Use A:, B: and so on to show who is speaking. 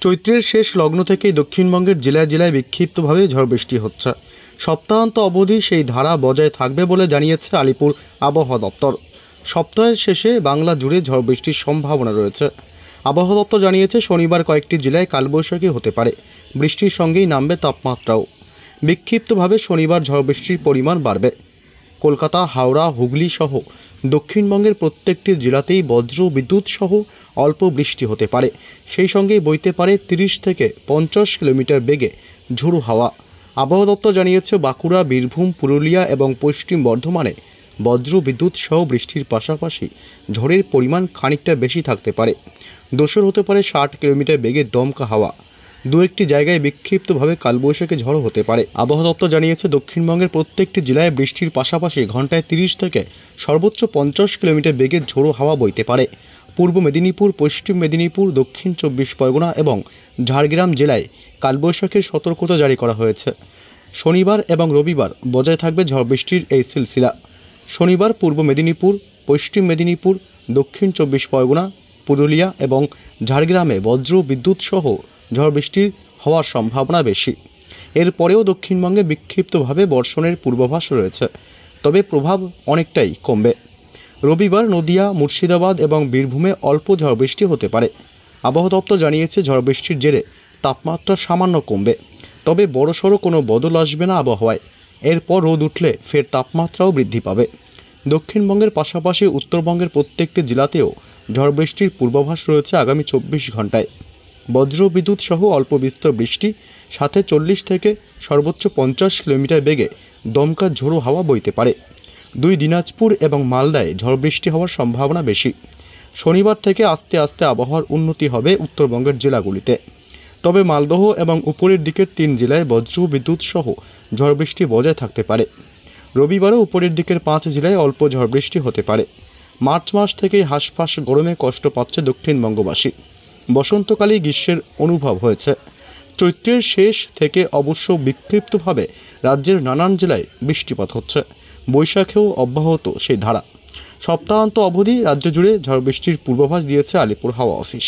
A: চৈত্রের শেষ লগ্ন থেকেই দক্ষিণবঙ্গের জেলায় জেলায় বিক্ষিপ্তভাবে ঝড় বৃষ্টি হচ্ছে। সপ্তাহান্ত অবধি সেই ধারা বজায় থাকবে বলে জানিয়েছে আলিপুর আবহাওয়া দপ্তর। সপ্তাহের শেষে বাংলা জুড়ে ঝড় বৃষ্টির সম্ভাবনা রয়েছে। আবহাওয়া দপ্তর জানিয়েছে শনিবার কয়েকটি জেলায় কালবৈশাখী হতে পারে। বৃষ্টির সঙ্গেই নামবে তাপমাত্রাও। বিক্ষিপ্তভাবে শনিবার ঝড় বৃষ্টির পরিমাণ বাড়বে। কলকাতা, হাওড়া, হুগলি সহ দক্ষিণবঙ্গের প্রত্যেকটি জেলাতেই বজ্র বিদ্যুৎ সহ অল্প বৃষ্টি হতে পারে। সেই সঙ্গেই বইতে পারে 30 থেকে 50 কিলোমিটার বেগে ঝোড়ো হাওয়া। আবহাওয়া দপ্তর জানিয়েছে বাঁকুড়া, বীরভূম, পুরুলিয়া এবং পশ্চিম বর্ধমানে বজ্র বিদ্যুৎ সহ বৃষ্টির পাশাপাশি ঝড়ের পরিমাণ খানিকটা বেশি থাকতে পারে। দোসর হতে পারে 60 কিলোমিটার বেগে দমকা হাওয়া। দু একটি জায়গায় বিক্ষিপ্তভাবে কালবৈশাখী ঝড় হতে পারে। আবহাওয়া দপ্তর জানিয়েছে দক্ষিণবঙ্গের প্রত্যেকটি জেলায় বৃষ্টির পাশাপাশি ঘন্টায় 30 থেকে সর্বোচ্চ 50 কিলোমিটার বেগে ঝোড়ো হাওয়া বইতে পারে। পূর্ব মেদিনীপুর, পশ্চিম মেদিনীপুর, দক্ষিণ 24 পরগনা এবং ঝাড়গ্রাম জেলায় কালবৈশাখীর সতর্কতা জারি করা হয়েছে। শনিবার এবং রবিবার বজায় থাকবে ঝড় বৃষ্টির এই সিলসিলা। শনিবার পূর্ব মেদিনীপুর, পশ্চিম মেদিনীপুর, দক্ষিণ 24 পরগনা, পুরুলিয়া এবং ঝাড়গ্রামে বজ্র বিদ্যুৎ সহ ঝড় বৃষ্টির হওয়ার সম্ভাবনা বেশি। এরপরেও দক্ষিণবঙ্গে বিক্ষিপ্তভাবে বর্ষণের পূর্বাভাস রয়েছে, তবে প্রভাব অনেকটাই কমবে। রবিবার নদিয়া, মুর্শিদাবাদ এবং বীরভূমে অল্প ঝড় বৃষ্টি হতে পারে। আবহাওয়া দপ্তর জানিয়েছে ঝড় বৃষ্টির জেরে তাপমাত্রা সামান্য কমবে, তবে বড়সড় কোনো বদল আসবে না আবহাওয়ায়। এরপর রোদ উঠলে ফের তাপমাত্রাও বৃদ্ধি পাবে। দক্ষিণবঙ্গের পাশাপাশি উত্তরবঙ্গের প্রত্যেকটি জেলাতেও ঝড় বৃষ্টির পূর্বাভাস রয়েছে আগামী 24 ঘন্টায়। বজ্র বিদ্যুৎ সহ অল্প বিস্তর বৃষ্টি, সাথে 40 থেকে সর্বোচ্চ 50 কিলোমিটার বেগে দমকা ঝোড়ো হাওয়া বইতে পারে। দুই দিনাজপুর এবং মালদায় ঝড় বৃষ্টি হওয়ার সম্ভাবনা বেশি। শনিবার থেকে আস্তে আস্তে আবহাওয়ার উন্নতি হবে উত্তরবঙ্গের জেলাগুলিতে, তবে মালদহ এবং উপরের দিকের 3 জেলায় বজ্র বিদ্যুৎ সহ ঝড় বৃষ্টি বজায় থাকতে পারে। রবিবারও উপরের দিকের 5 জেলায় অল্প ঝড় বৃষ্টি হতে পারে। মার্চ মাস থেকেই হাঁসফাঁস গরমে কষ্ট পাচ্ছে দক্ষিণবঙ্গবাসী। বসন্তকালেই গ্রীষ্মের অনুভব হয়েছে। চৈত্রের শেষ থেকে অবশ্য বিক্ষিপ্তভাবে রাজ্যের নানান জেলায় বৃষ্টিপাত হচ্ছে। বৈশাখেও অব্যাহত সেই ধারা। সপ্তাহান্ত অবধি রাজ্য জুড়ে ঝড় বৃষ্টির পূর্বাভাস দিয়েছে আলিপুর হাওয়া অফিস।